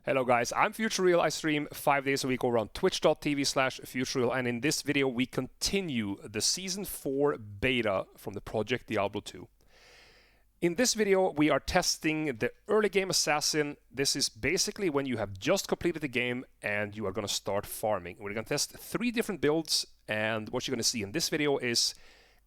Hello guys, I'm Futureal. I stream 5 days a week over on twitch.tv/Futureal, and in this video we continue the Season 4 beta from the Project Diablo 2. In this video we are testing the early game Assassin. This is basically when you have just completed the game and you are going to start farming. We're going to test 3 different builds, and what you're going to see in this video is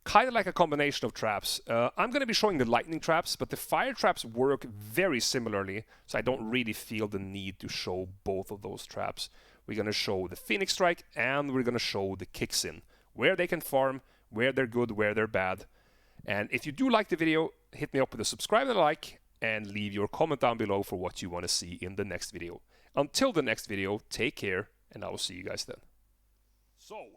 kind of like a combination of traps. I'm going to be showing the lightning traps, but the fire traps work very similarly, so I don't really feel the need to show both of those traps. We're going to show the Phoenix Strike and we're going to show the Kicksin, where they can farm, where they're good, where they're bad. And if you do like the video, hit me up with a subscribe and a like, and leave your comment down below for what you want to see in the next video. Until the next video, take care, and I will see you guys then. So,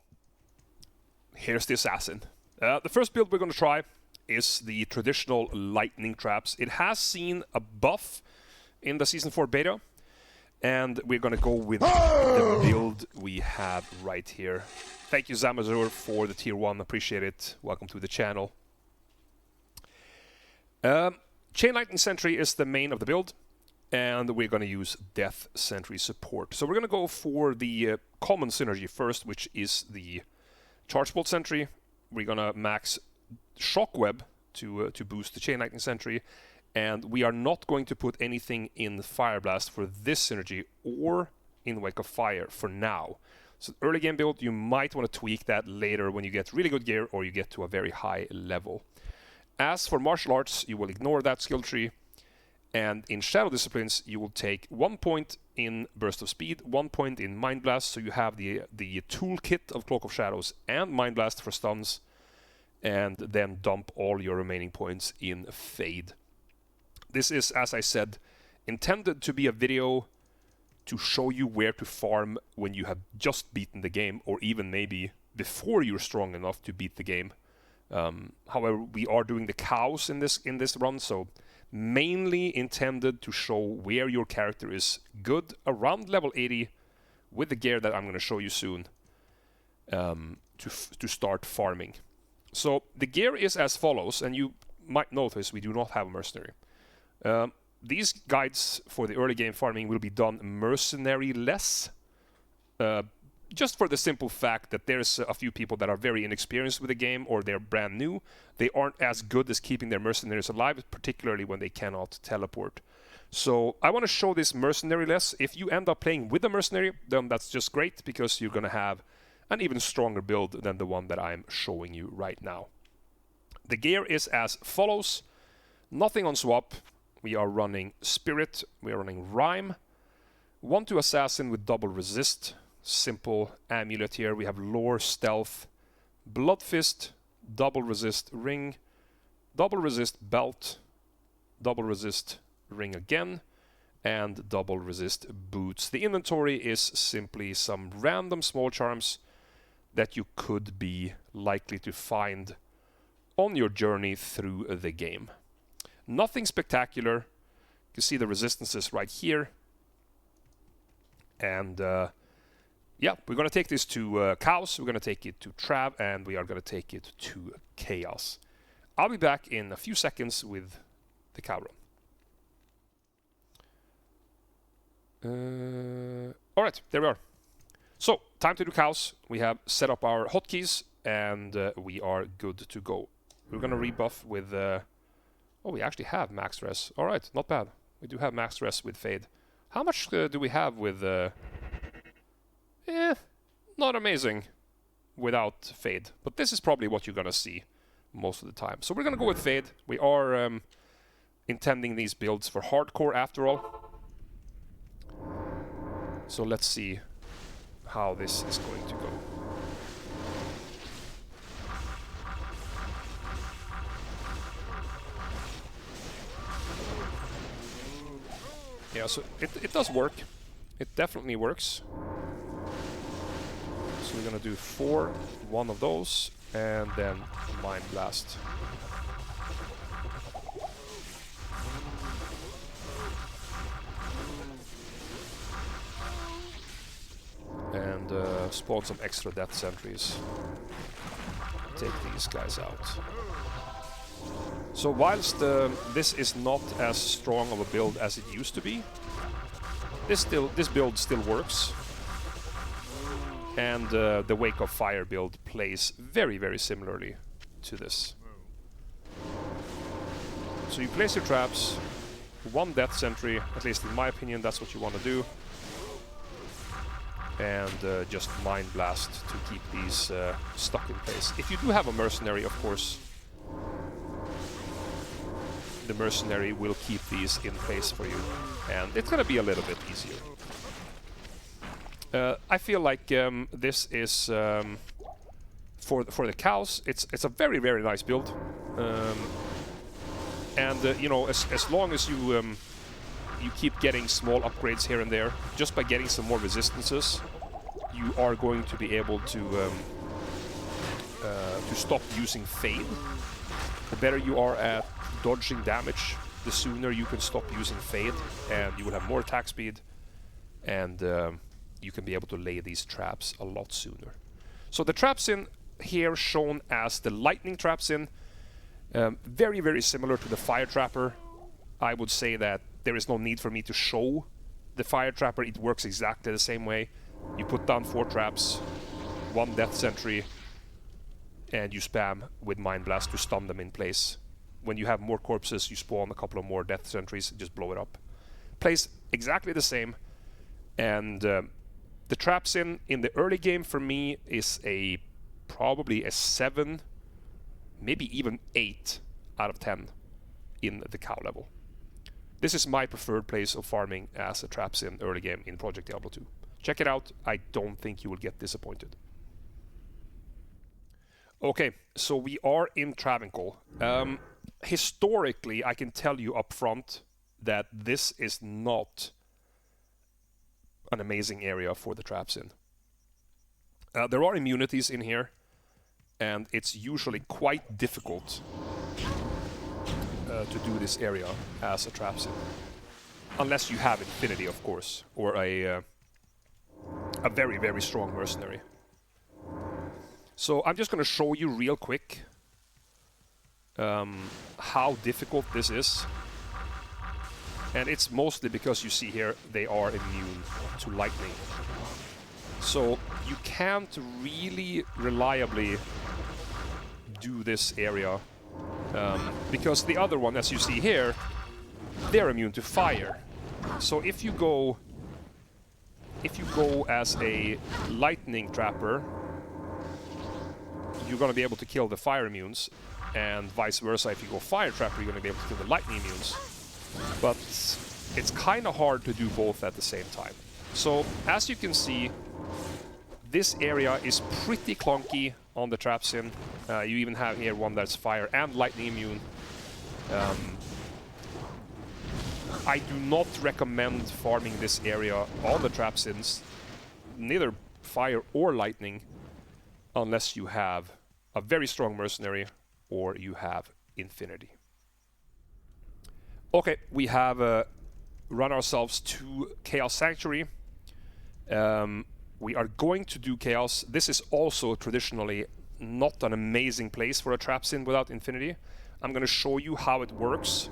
here's the Assassin. The first build we're going to try is the traditional lightning traps. It has seen a buff in the Season 4 beta, and we're going to go with the build we have right here. Thank you, Zamazur, for the tier 1. Appreciate it. Welcome to the channel. Chain Lightning Sentry is the main of the build, and we're going to use Death Sentry support. So we're going to go for the common synergy first, which is the Charge Bolt Sentry. We're going to max Shockweb to boost the Chain Lightning Sentry, and we are not going to put anything in Fire Blast for this synergy or in Wake of Fire for now. So early game build, you might want to tweak that later when you get really good gear or you get to a very high level. As for martial arts, you will ignore that skill tree, and in Shadow Disciplines you will take 1 point in Burst of Speed, 1 point in Mind Blast, so you have the toolkit of Cloak of Shadows and Mind Blast for stuns, and then dump all your remaining points in Fade. This is, as I said, intended to be a video to show you where to farm when you have just beaten the game, or even maybe before you're strong enough to beat the game. However, we are doing the cows in this run, so mainly intended to show where your character is good around level 80 with the gear that I'm going to show you soon to start farming. So the gear is as follows, and you might notice we do not have a mercenary. These guides for the early game farming will be done mercenary-less, just for the simple fact that there's a few people that are very inexperienced with the game, or they're brand new. They aren't as good as keeping their mercenaries alive, particularly when they cannot teleport. So I want to show this mercenary-less. If you end up playing with a mercenary, then that's just great, because you're going to have an even stronger build than the one that I'm showing you right now. The gear is as follows. Nothing on swap. We are running Spirit. We are running Rhyme. 1/2 Assassin with double resist. Simple amulet here. We have Lore, Stealth, Blood Fist, double resist ring, double resist belt, double resist ring again, and double resist boots. The inventory is simply some random small charms that you could be likely to find on your journey through the game. Nothing spectacular. You can see the resistances right here. And yeah, we're going to take this to Chaos, we're going to take it to Trav, and we are going to take it to Chaos. I'll be back in a few seconds with the cow run. Alright, there we are. So, time to do Chaos. We have set up our hotkeys, and we are good to go. We're going to rebuff with... oh, we actually have max res. Alright, not bad. We do have max res with Fade. How much do we have with... not amazing without Fade. But this is probably what you're going to see most of the time. So we're going to go with Fade. We are intending these builds for hardcore after all. So let's see how this is going to go. Yeah, so it does work. It definitely works. So we're gonna do 4, 1 of those, and then Mind Blast. And spawn some extra death sentries. Take these guys out. So whilst this is not as strong of a build as it used to be, this build still works, and the Wake of Fire build plays very, very similarly to this. So you place your traps, one Death Sentry, at least in my opinion that's what you want to do, and just Mind Blast to keep these stuck in place. If you do have a Mercenary, of course, the Mercenary will keep these in place for you, and it's gonna be a little bit easier. I feel like this is for the cows. It's a very, very nice build, and you know, as long as you you keep getting small upgrades here and there, just by getting some more resistances, you are going to be able to stop using Fade. The better you are at dodging damage, the sooner you can stop using Fade, and you will have more attack speed, and you can be able to lay these traps a lot sooner. So the Trapsin here shown as the Lightning Trapsin, very, very similar to the Fire Trapper. I would say that there is no need for me to show the Fire Trapper. It works exactly the same way. You put down 4 traps, 1 Death Sentry, and you spam with Mind Blast to stun them in place. When you have more corpses, you spawn a couple of more Death Sentries, just blow it up. Plays exactly the same, and the Trapsin in the early game for me is probably a 7, maybe even 8 out of 10 in the cow level. This is my preferred place of farming as a Trapsin early game in Project Diablo 2. Check it out, I don't think you will get disappointed. Okay, so we are in Travincal. Historically, I can tell you up front that this is not an amazing area for the Trapsin. There are immunities in here, and it's usually quite difficult to do this area as a Trapsin. Unless you have Infinity, of course, or a very, very strong Mercenary. So I'm just going to show you real quick how difficult this is. And it's mostly because you see here they are immune to lightning. So you can't really reliably do this area because the other one, as you see here, they're immune to fire. So if you go as a lightning trapper, you're going to be able to kill the fire immunes, and vice versa. If you go fire trapper, you're going to be able to kill the lightning immunes. But it's kind of hard to do both at the same time. So as you can see, this area is pretty clunky on the Trapsin. You even have here one that's fire and lightning immune. I do not recommend farming this area on the Trapsins, neither fire or lightning, unless you have a very strong Mercenary or you have Infinity. Okay, we have run ourselves to Chaos Sanctuary. We are going to do Chaos. This is also traditionally not an amazing place for a Trapsin without Infinity. I'm going to show you how it works.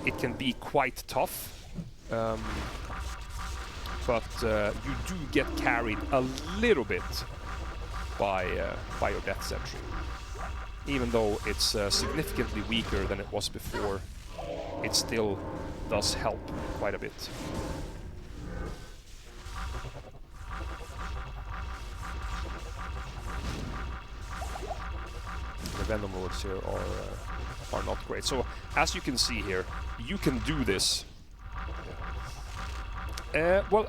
It can be quite tough, but you do get carried a little bit by your Death Sentry. Even though it's significantly weaker than it was before, it still does help quite a bit. The Venom Lords here are not great. So, as you can see here, you can do this. Well,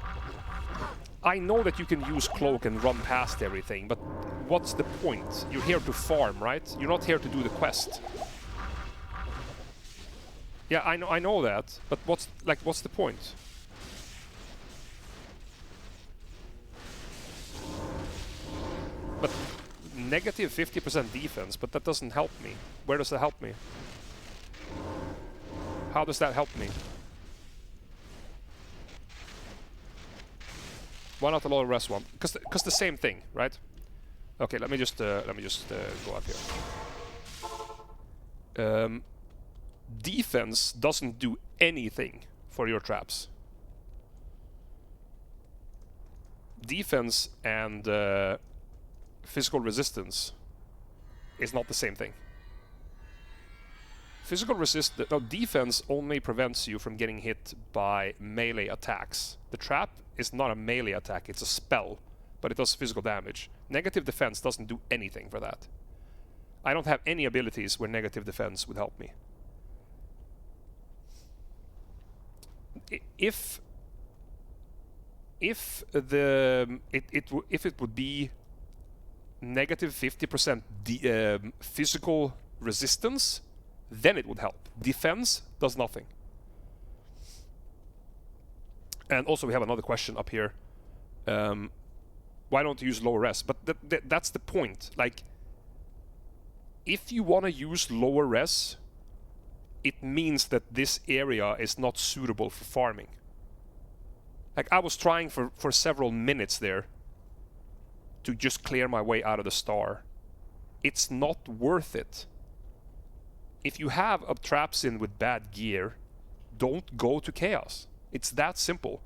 I know that you can use Cloak and run past everything, but what's the point? You're here to farm, right? You're not here to do the quest. Yeah, I know that, but what's the point? But negative 50% defense, but that doesn't help me. Where does that help me? How does that help me? Why not allow the rest one? Because the same thing, right? Okay, let me just go up here. Defense doesn't do anything for your traps. defense and physical resistance is not the same thing. Defense only prevents you from getting hit by melee attacks. The trap is not a melee attack, it's a spell, but it does physical damage. Negative defense doesn't do anything for that. I don't have any abilities where negative defense would help me. If it would be negative 50% physical resistance, then it would help. Defense does nothing. And also we have another question up here. Why don't you use lower res? But that's the point. Like, if you want to use lower res, it means that this area is not suitable for farming. Like, I was trying for several minutes there to just clear my way out of the star. It's not worth it. If you have a Trapsin with bad gear, don't go to Chaos. It's that simple.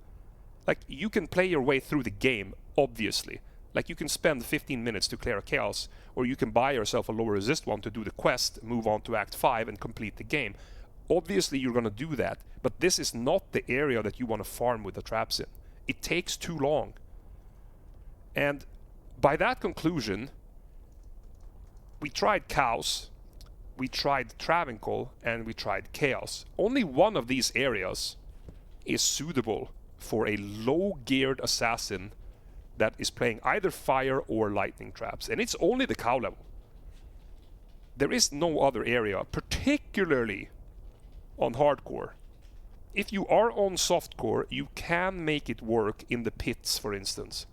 Like, you can play your way through the game, obviously. Like, you can spend 15 minutes to clear a Chaos, or you can buy yourself a lower resist one to do the quest, move on to Act 5 and complete the game. Obviously you're gonna do that, but this is not the area that you want to farm with the Trapsin. It takes too long. And by that conclusion, we tried Chaos, we tried Travincal, and we tried Chaos. Only one of these areas is suitable for a low-geared assassin that is playing either fire or lightning traps, and it's only the cow level. There is no other area, particularly on hardcore. If you are on softcore, you can make it work in the pits, for instance,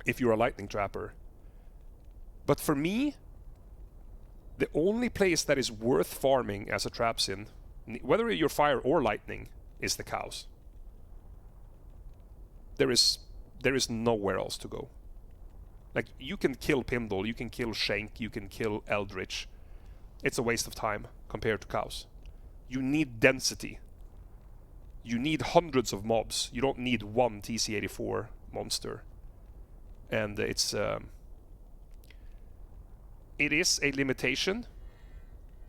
if you're a lightning trapper. But for me, the only place that is worth farming as a Trapsin, whether you're fire or lightning, is the cows. There is nowhere else to go. Like, you can kill Pindle, you can kill Shank, you can kill Eldritch. It's a waste of time compared to cows. You need density. You need hundreds of mobs. You don't need one TC-84 monster. And it is a limitation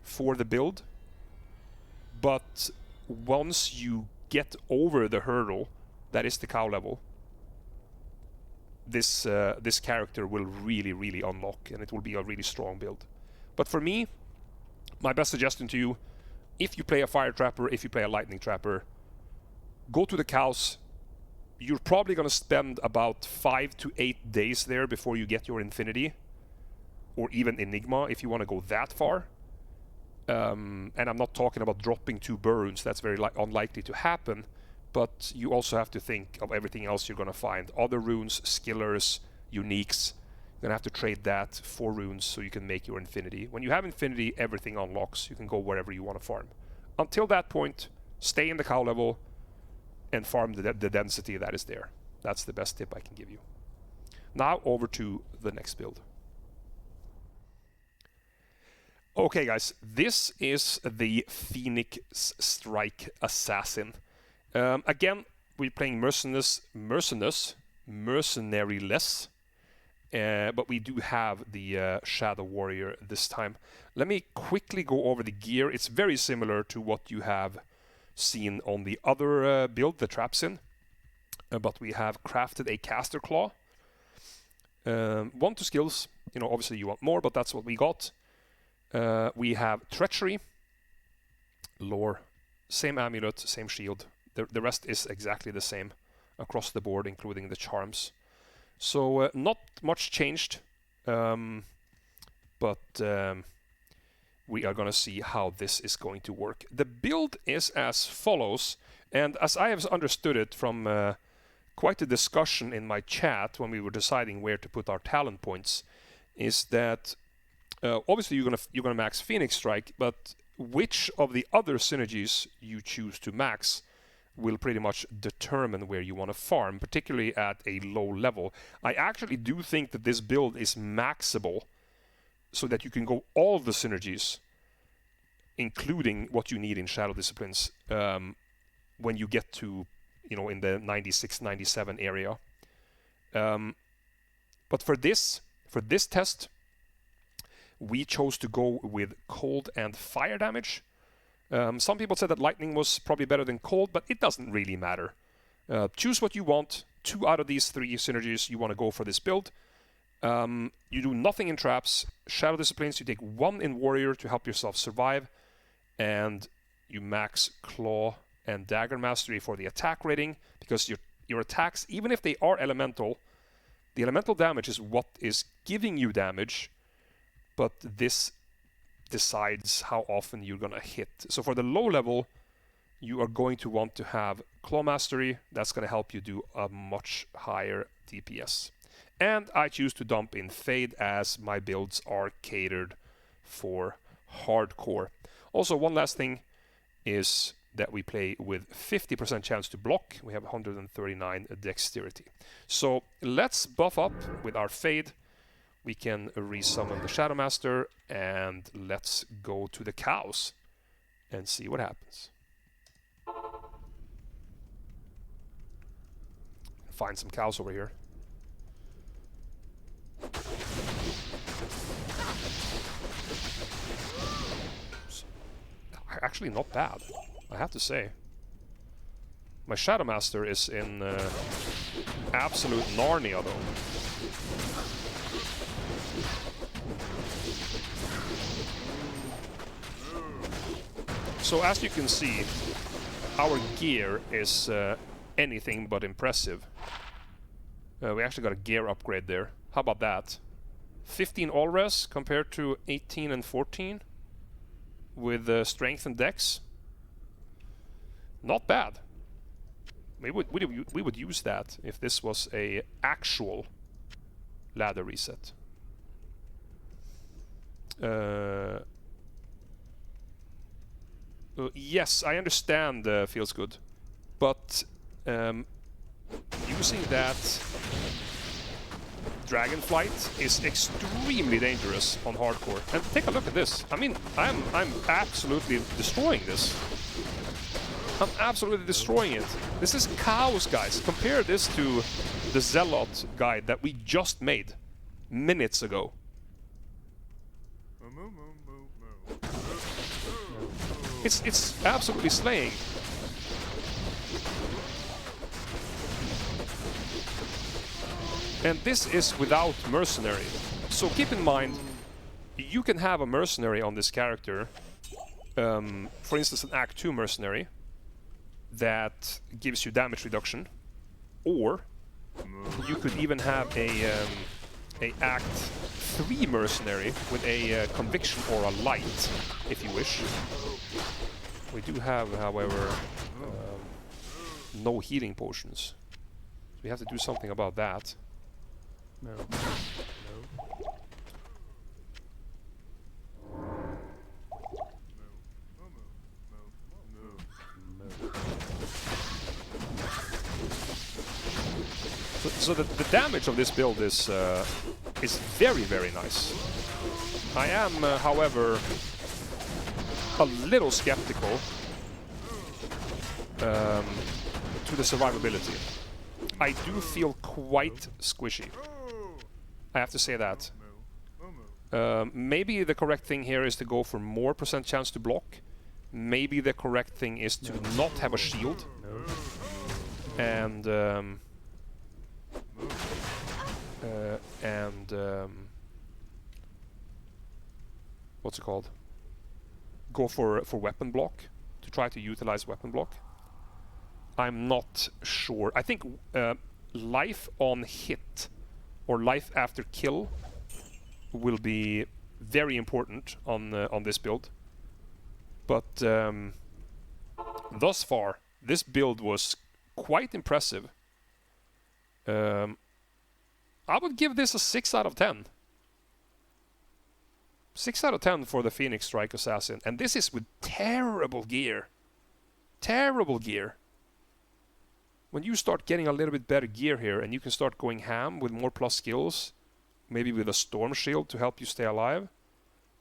for the build, but once you get over the hurdle, that is the cow level, this character will really unlock, and it will be a really strong build. But for me, my best suggestion to you, if you play a fire trapper, if you play a lightning trapper, go to the cows. You're probably going to spend about 5 to 8 days there before you get your Infinity, or even Enigma if you want to go that far. And I'm not talking about dropping 2 Burns, that's very unlikely to happen, but you also have to think of everything else you're going to find. Other runes, skillers, uniques. You're going to have to trade that for runes so you can make your Infinity. When you have Infinity, everything unlocks. You can go wherever you want to farm. Until that point, stay in the cow level and farm the density that is there. That's the best tip I can give you. Now over to the next build. Okay guys, this is the Phoenix Strike Assassin. Again, we're playing mercenaryless, but we do have the Shadow Warrior this time. Let me quickly go over the gear. It's very similar to what you have seen on the other build, the Trapsin, but we have crafted a Caster Claw. 1 to skills, you know, obviously you want more, but that's what we got. We have Treachery, Lore, same amulet, same shield. The rest is exactly the same across the board, including the charms. So not much changed, but we are going to see how this is going to work. The build is as follows, and as I have understood it from quite a discussion in my chat when we were deciding where to put our talent points, is that obviously you're gonna max Phoenix Strike, but which of the other synergies you choose to max will pretty much determine where you want to farm, particularly at a low level. I actually do think that this build is maxable so that you can go all the synergies, including what you need in Shadow Disciplines, when you get to, you know, in the 96, 97 area. But for this test, we chose to go with cold and fire damage. Some people said that lightning was probably better than cold, but it doesn't really matter. Choose what you want. 2 out of these 3 synergies you want to go for this build. You do nothing in traps. Shadow Disciplines, you take 1 in warrior to help yourself survive. And you max claw and dagger mastery for the attack rating, because your attacks, even if they are elemental, the elemental damage is what is giving you damage, but this decides how often you're gonna hit. So for the low level, you are going to want to have claw mastery. That's gonna help you do a much higher DPS. And I choose to dump in Fade, as my builds are catered for hardcore. Also, one last thing is that we play with 50% chance to block. We have 139 dexterity. So let's buff up with our Fade. We can resummon the Shadow Master, and let's go to the cows and see what happens. Find some cows over here. Actually not bad, I have to say. My Shadow Master is in absolute Narnia though. So as you can see, our gear is anything but impressive. We actually got a gear upgrade there. How about that? 15 all-res compared to 18 and 14 with strength and dex. Not bad. We would use that if this was a actual ladder reset. Yes, I understand feels good, but using that Dragonflight is extremely dangerous on hardcore. And take a look at this. I mean, I'm absolutely destroying this. I'm absolutely destroying it. This is cows, guys. Compare this to the Zealot guide that we just made minutes ago. It's absolutely slaying. And this is without mercenary. So keep in mind, you can have a mercenary on this character. For instance, an Act 2 mercenary that gives you damage reduction, or you could even have a Act 3 mercenary with a conviction or a light, if you wish. We do have, however, no healing potions. So we have to do something about that. No. So the damage of this build is very, very nice. I am, however, a little skeptical to the survivability. I do feel quite squishy. I have to say that. Maybe the correct thing here is to go for more % chance to block. Maybe the correct thing is to not have a shield. And what's it called? Go for weapon block, to try to utilize weapon block. I'm not sure. I think life on hit or life after kill will be very important on this build. But thus far, this build was quite impressive. I would give this a 6 out of 10. 6 out of 10 for the Phoenix Strike Assassin. And this is with terrible gear. Terrible gear. When you start getting a little bit better gear here and you can start going ham with more plus skills, maybe with a storm shield to help you stay alive,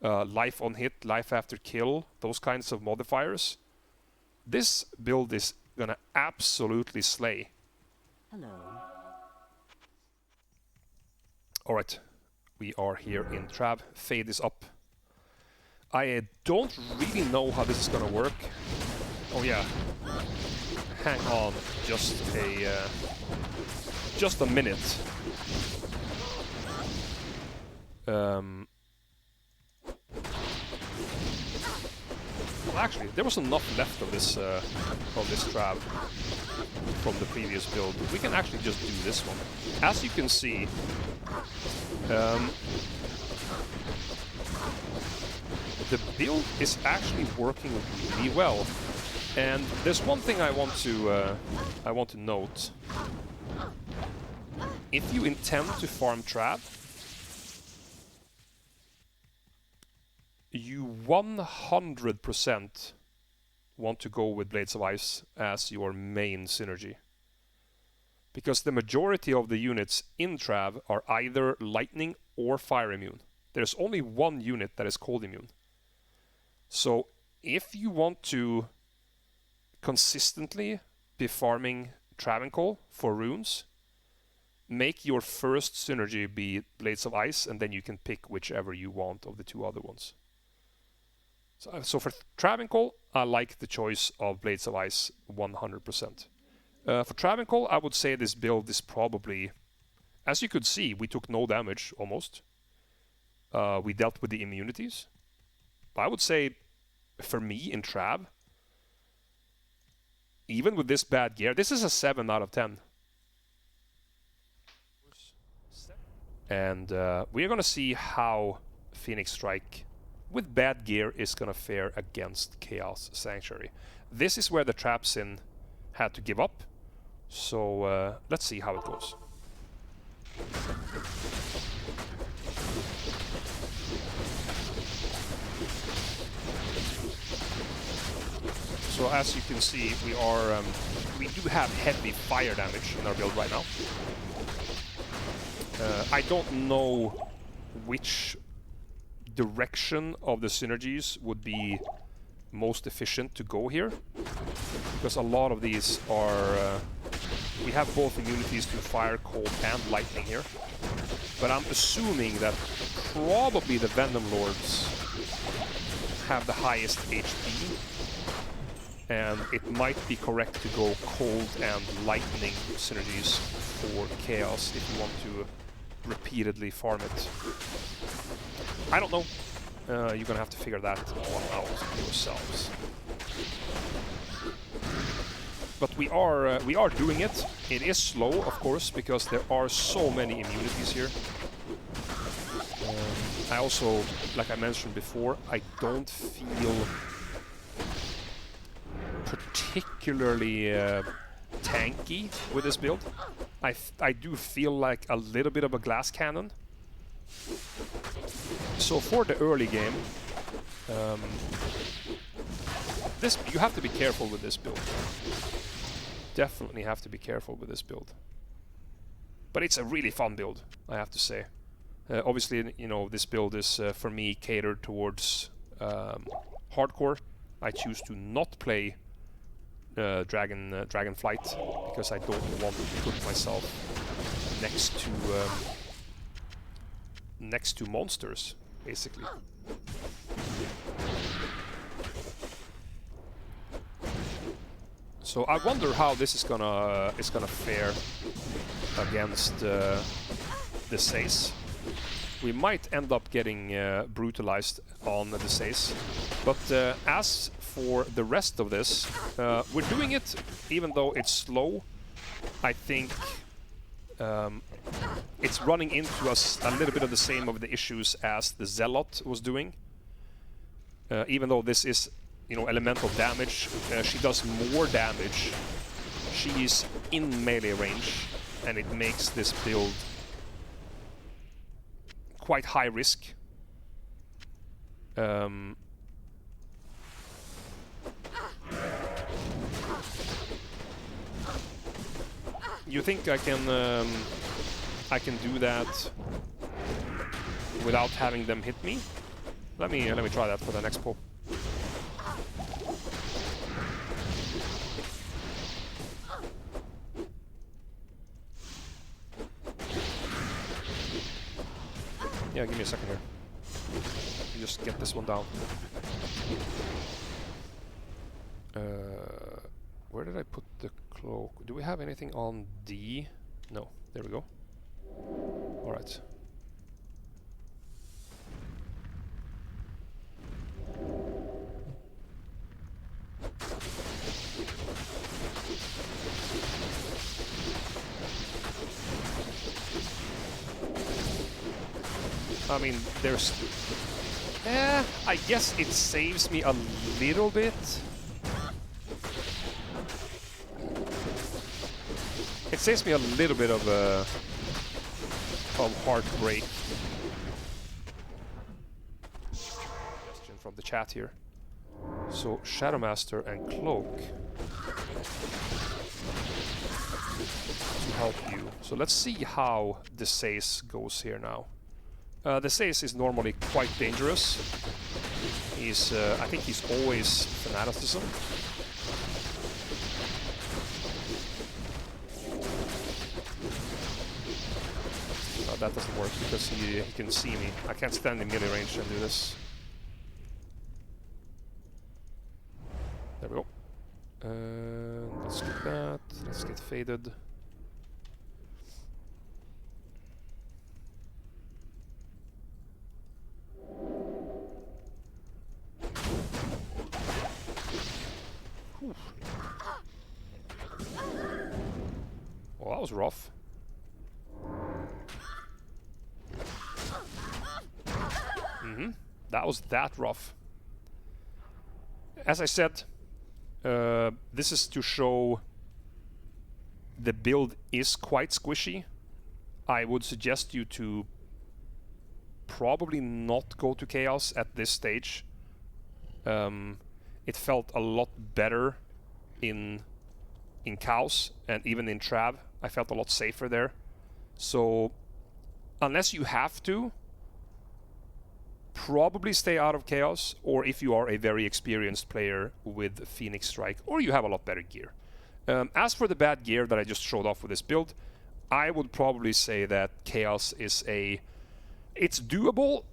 life on hit, life after kill, those kinds of modifiers, this build is gonna absolutely slay. Hello. Alright, we are here in Trav. Fade is up. I don't really know how this is gonna work. Oh yeah. Hang on just a minute. Well, actually, there was enough left of this Trav from the previous build. We can actually just do this one. As you can see, the build is actually working really well. And there's one thing I want to note. If you intend to farm Trav, you 100% want to go with Blades of Ice as your main synergy. Because the majority of the units in Trav are either lightning or fire immune. There's only one unit that is cold immune. So if you want to consistently be farming Travincal for runes, make your first synergy be Blades of Ice, and then you can pick whichever you want of the two other ones. So for Travincal, I like the choice of Blades of Ice 100%. For Travincal, I would say this build is probably, as you could see, we took no damage almost. We dealt with the immunities. I would say, for me in Trav, even with this bad gear, this is a 7 out of 10. And we're gonna see how Phoenix Strike with bad gear is gonna fare against Chaos Sanctuary. This is where the Trapsin had to give up, so let's see how it goes. So as you can see, we do have heavy fire damage in our build right now. I don't know which direction of the synergies would be most efficient to go here, because a lot of these are we have both immunities to fire, cold and lightning here, but I'm assuming that probably the Venom Lords have the highest HP, and it might be correct to go cold and lightning synergies for Chaos if you want to repeatedly farm it. I don't know. You're gonna have to figure that one out yourselves. But we are doing it. It is slow, of course, because there are so many immunities here. I also, like I mentioned before, I don't feel particularly tanky with this build. I do feel like a little bit of a glass cannon. So for the early game, you have to be careful with this build. Definitely have to be careful with this build. But it's a really fun build, I have to say. Obviously, you know, this build is for me catered towards hardcore. I choose to not play Dragon Flight because I don't want to put myself next to monsters, basically. So I wonder how this is gonna fare against the Sace. We might end up getting brutalized on the Sace, but as for the rest of this, we're doing it even though it's slow. I think it's running into us a little bit of the same of the issues as the Zealot was doing. Even though this is, you know, elemental damage, she does more damage. She's in melee range, and it makes this build quite high risk. You think I can do that without having them hit me? Let me try that for the next pull. Yeah, give me a second here. Just get this one down. Where did I put the cloak? Do we have anything on D? No. There we go. Alright. I mean, there's... I guess it saves me a little bit. It saves me a little bit of heartbreak. Question from the chat here. So, Shadowmaster and Cloak to help you. So let's see how the Sace goes here now. The Sace is normally quite dangerous. He's, I think he's always Fanaticism. Oh, that doesn't work because he can see me. I can't stand in melee range and do this. There we go. Let's get that. Let's get faded. Well, that was rough. That was that rough. As I said, this is to show the build is quite squishy. I would suggest you to probably not go to Chaos at this stage. It felt a lot better in Chaos and even in Trav. I felt a lot safer there. So unless you have to, probably stay out of Chaos, or if you are a very experienced player with Phoenix Strike, or you have a lot better gear. As for the bad gear that I just showed off with this build, I would probably say that Chaos is it's doable,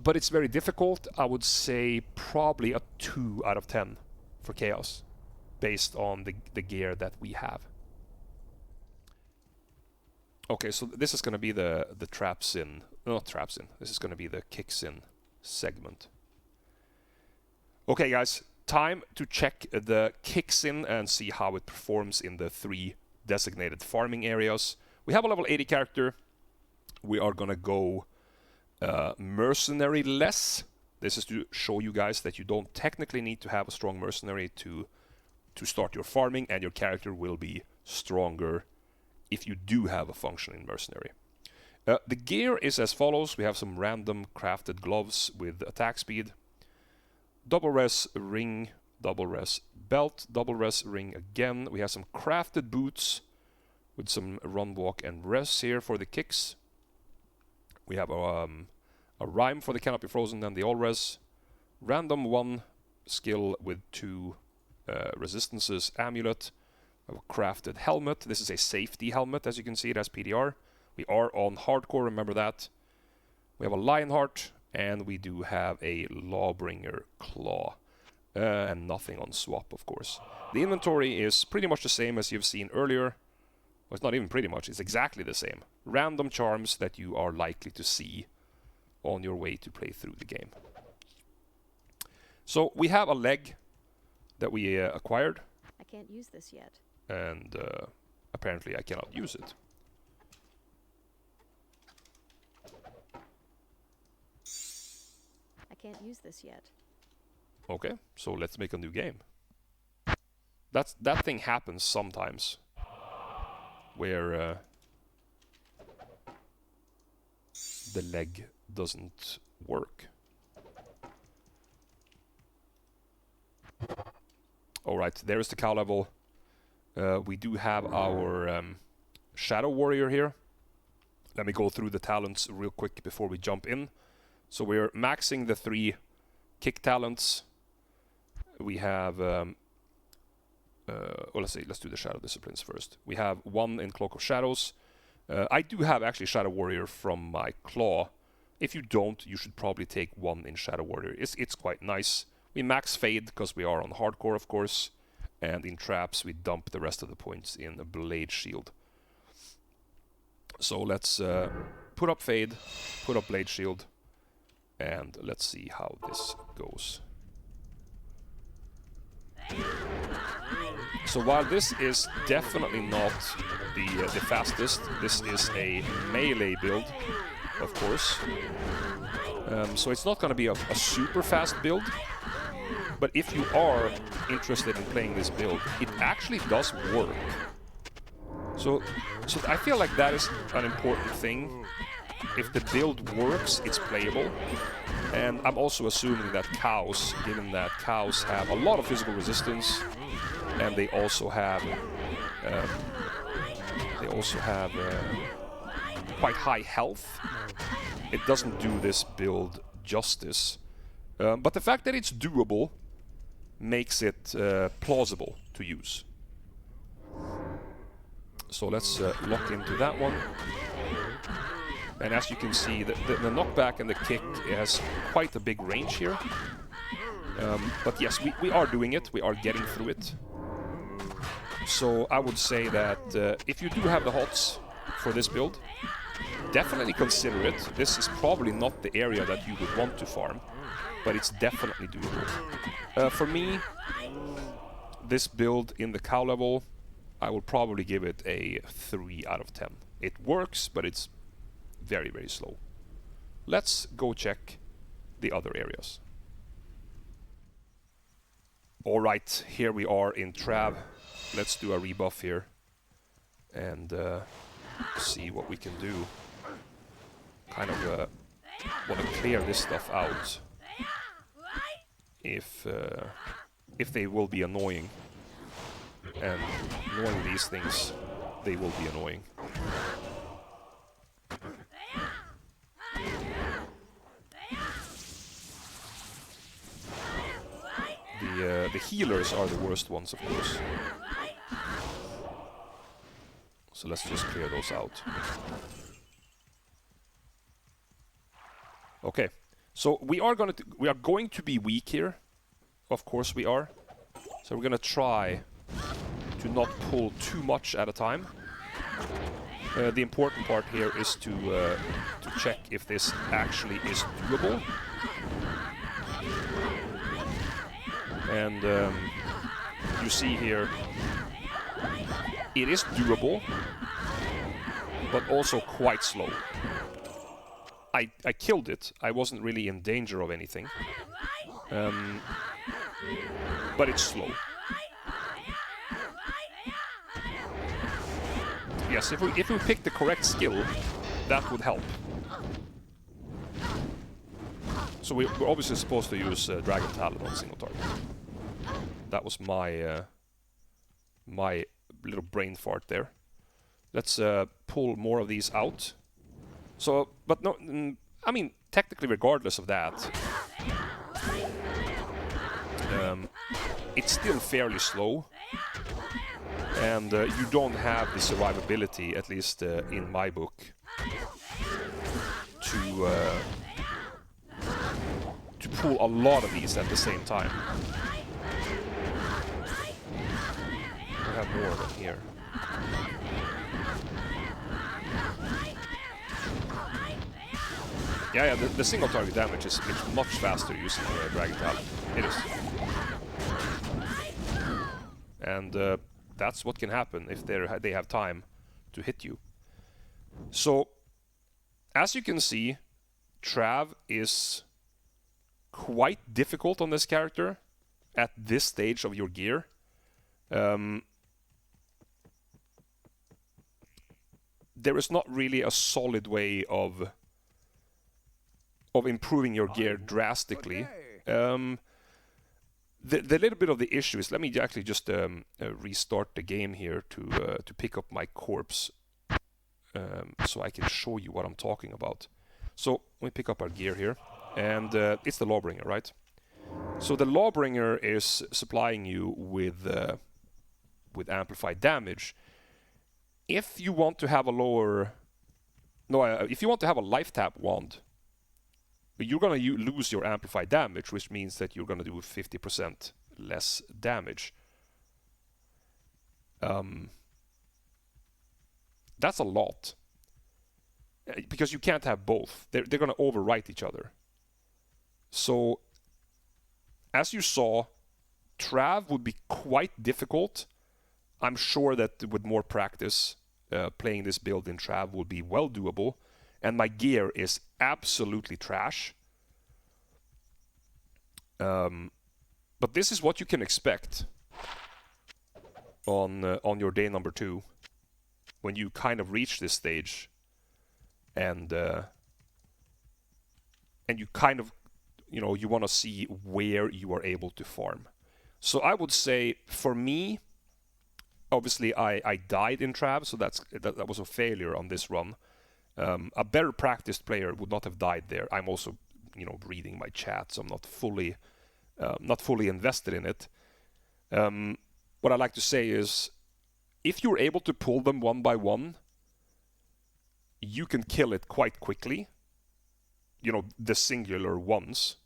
but it's very difficult. I would say probably a 2 out of 10 for Chaos, based on the gear that we have. Okay, so this is going to be the Trapsin, not Trapsin, this is going to be the Kicksin segment. Okay guys, time to check the Kicksin and see how it performs in the 3 designated farming areas. We have a level 80 character. We are going to go mercenary less. This is to show you guys that you don't technically need to have a strong mercenary to start your farming, and your character will be stronger if you do have a functioning mercenary. The gear is as follows. We have some random crafted gloves with attack speed, double res ring, double res belt, double res ring again. We have some crafted boots with some run, walk, and res here for the kicks. We have a rhyme for the cannot be frozen and the all res. Random 1 skill with 2 resistances, amulet. A crafted helmet. This is a safety helmet, as you can see. It has PDR. We are on hardcore, remember that. We have a Lionheart, and we do have a Lawbringer Claw. And nothing on swap, of course. The inventory is pretty much the same as you've seen earlier. Well, it's not even pretty much, it's exactly the same. Random charms that you are likely to see on your way to play through the game. So we have a leg that we acquired. I can't use this yet. And apparently I cannot use it. I can't use this yet. Okay, so let's make a new game. That thing happens sometimes, where the leg doesn't work. Alright, there's the cow level. We do have our Shadow Warrior here. Let me go through the talents real quick before we jump in. So we're maxing the 3 kick talents. We have... let's do the Shadow Disciplines first. We have 1 in Cloak of Shadows. I do have actually Shadow Warrior from my Claw, If you don't, you should probably take 1 in Shadow Warrior. It's quite nice. We max Fade because we are on Hardcore, of course. And in Traps, we dump the rest of the points in a Blade Shield. So let's put up Fade, put up Blade Shield, and let's see how this goes. So while this is definitely not the fastest, this is a melee build, of course. So it's not going to be a super fast build. But if you are interested in playing this build, it actually does work. So I feel like that is an important thing. If the build works, it's playable. And I'm also assuming that cows, given that cows have a lot of physical resistance, and they also have quite high health, it doesn't do this build justice. But the fact that it's doable makes it plausible to use. So let's lock into that one. And as you can see, the knockback and the kick has quite a big range here. But yes, we are doing it. We are getting through it. So I would say that if you do have the hots for this build, definitely consider it. This is probably not the area that you would want to farm, but it's definitely doable. For me, this build in the cow level, I will probably give it a 3 out of 10. It works, but it's very, very slow. Let's go check the other areas. Alright, here we are in Trav. Let's do a rebuff here and see what we can do. Kind of want to clear this stuff out if they will be annoying. And knowing these things, they will be annoying. The healers are the worst ones, of course. So let's just clear those out. Okay, so we are going to be weak here. Of course we are. So we're gonna try to not pull too much at a time. The important part here is to check if this actually is doable. And you see here, it is doable, but also quite slow. I killed it. I wasn't really in danger of anything. But it's slow. Yes, if we pick the correct skill, that would help. So we're obviously supposed to use Dragon Talon on single target. That was my my little brain fart there. Let's pull more of these out. So, but no, I mean, technically, regardless of that, it's still fairly slow, and you don't have the survivability, at least in my book, to pull a lot of these at the same time. I have more of them here. Yeah, the single target damage is much faster using Dragon Talon. It is. And that's what can happen if they have time to hit you. So, as you can see, Trav is quite difficult on this character at this stage of your gear. There is not really a solid way of improving your gear drastically. The little bit of the issue is, let me actually just restart the game here to pick up my corpse, so I can show you what I'm talking about. So we pick up our gear here, and it's the Lawbringer, right? So the Lawbringer is supplying you with amplified damage. If you want to have a if you want to have a life tap wand, you're gonna lose your amplified damage, which means that you're gonna do 50% less damage. That's a lot. Because you can't have both. They're gonna overwrite each other. So, as you saw, Trav would be quite difficult. I'm sure that with more practice, playing this build in Trav will be well doable. And my gear is absolutely trash. But this is what you can expect on your day number 2, when you kind of reach this stage, and you kind of, you know, you want to see where you are able to farm. So I would say, for me, obviously I died in Trav, so that was a failure on this run. A better practiced player would not have died there. I'm also, you know, reading my chat, so I'm not fully invested in it. What I like to say is, if you're able to pull them one by one, you can kill it quite quickly. You know, the singular ones.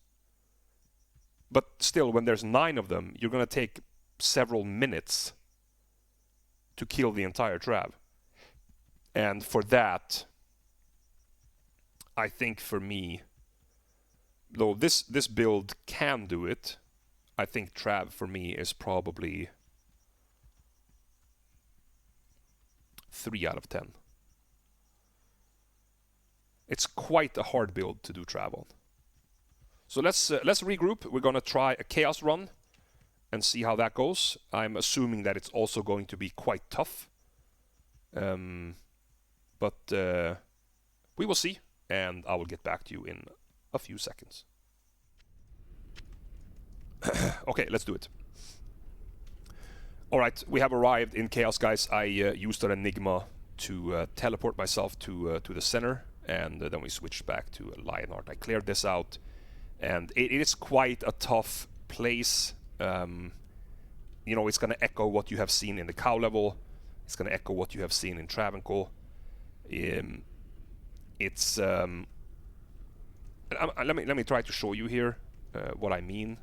But still, when there's 9 of them, you're going to take several minutes to kill the entire Trav. And for that, I think for me, though this build can do it, I think Trav for me is probably 3 out of 10. It's quite a hard build to do Trav on. So let's regroup. We're gonna try a Chaos run and see how that goes. I'm assuming that it's also going to be quite tough. But we will see, and I will get back to you in a few seconds. Okay, let's do it. Alright, we have arrived in Chaos, guys. I used an Enigma to teleport myself to the center, and then we switched back to Lionheart. I cleared this out, and it is quite a tough place. You know, it's going to echo what you have seen in the cow level. It's going to echo what you have seen in Travincal. Let me try to show you here what I mean.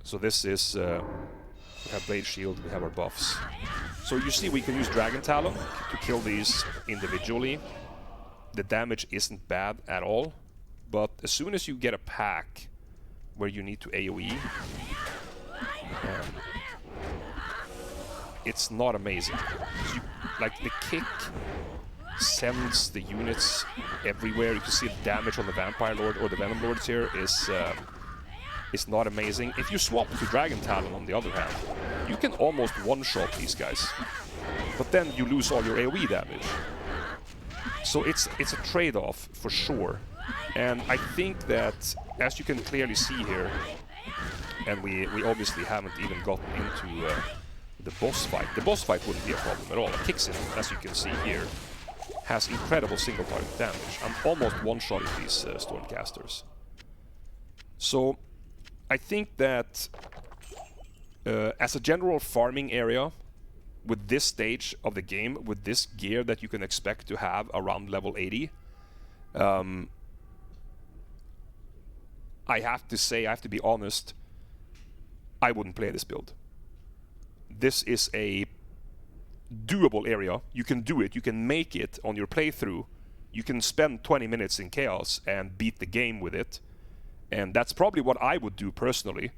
So this is we have Blade Shield, we have our buffs. So you see we can use Dragon Talon to kill these individually. The damage isn't bad at all, but as soon as you get a pack where you need to AoE, it's not amazing. You, like, the kick sends the units everywhere. You can see the damage on the Vampire Lord or the Venom Lords here is not amazing. If you swap to Dragon Talon, on the other hand, you can almost one-shot these guys, but then you lose all your AoE damage. So it's a trade-off for sure. And I think that, as you can clearly see here, and we obviously haven't even gotten into the boss fight. The boss fight wouldn't be a problem at all. Kicksin, as you can see here, has incredible single-target damage. I'm almost one-shotting these Stormcasters. So I think that as a general farming area, with this stage of the game, with this gear that you can expect to have around level 80, I have to say, I have to be honest, I wouldn't play this build. This is a doable area. You can do it. You can make it on your playthrough. You can spend 20 minutes in Chaos and beat the game with it. And that's probably what I would do personally.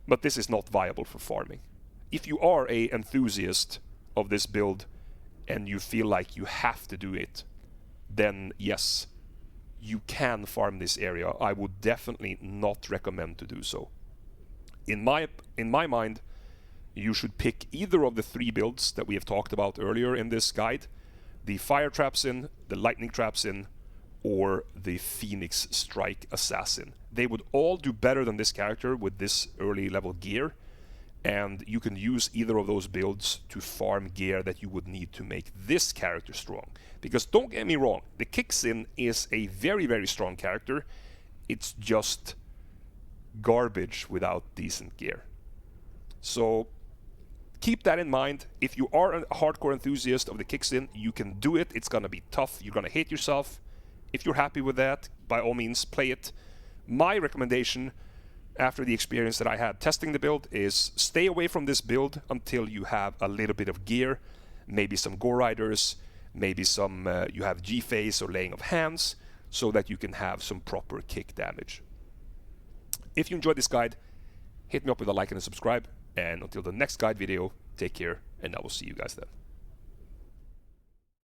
But this is not viable for farming. If you are an enthusiast of this build and you feel like you have to do it, then yes, you can farm this area. I would definitely not recommend to do so. In my mind, you should pick either of the 3 builds that we have talked about earlier in this guide: the Fire Trapsin, the Lightning Trapsin, or the Phoenix Strike Assassin. They would all do better than this character with this early level gear, and you can use either of those builds to farm gear that you would need to make this character strong. Because don't get me wrong, the Kicksin is a very, very strong character. It's just garbage without decent gear. So keep that in mind. If you are a hardcore enthusiast of the Kicksin, you can do it. It's gonna be tough. You're gonna hate yourself. If you're happy with that, by all means play it. My recommendation after the experience that I had testing the build is stay away from this build until you have a little bit of gear, maybe some Gore Riders, maybe some you have G-Phase or laying of hands, so that you can have some proper kick damage. If you enjoyed this guide, hit me up with a like and a subscribe, and until the next guide video, take care, and I will see you guys then.